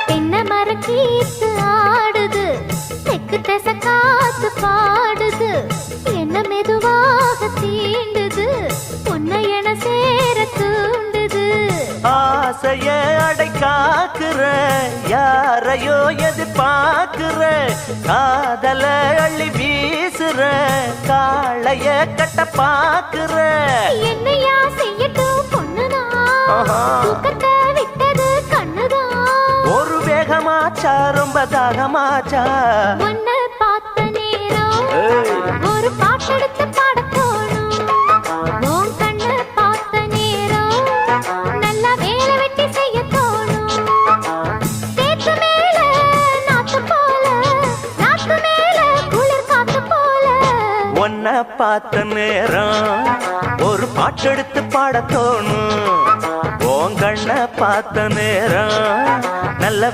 தென்னை மரம் கீத்து ஆடுது, தெக்கு திசை காத்து பாடுது, என்ன மெதுவாக தீண்டுது, உன்னை என சேர தூண்டுது. ஆசைய அடை காக்குற, யாரையோ எதிர்பார்க்கிற, காதல அள்ளி வீசுற, காளைய கட்ட பாக்குற. என்னையா செய்யட்டும் பொண்ணுதான், தூக்கத்தை விட்டது கண்ணுதான். ஒரு வேகமாச்சா ரொம்ப தாகமாச்சா, உன்னை பார்த்த நேரம் ஒரு பாட்டெடுத்து பாட தோணும். உன் கண்ணை பார்த்த நேரம் நல்லா வேலை வெட்டி செய்ய தோணும். தேக்கு மேல நாத்து போல, நாத்து மேல குளிர் காத்து போல. உன்னை பார்த்த நேரம் ஒரு பாட்டெடுத்து பாட தோணும். உன் கண்ணை பார்த்த நேரம் நல்ல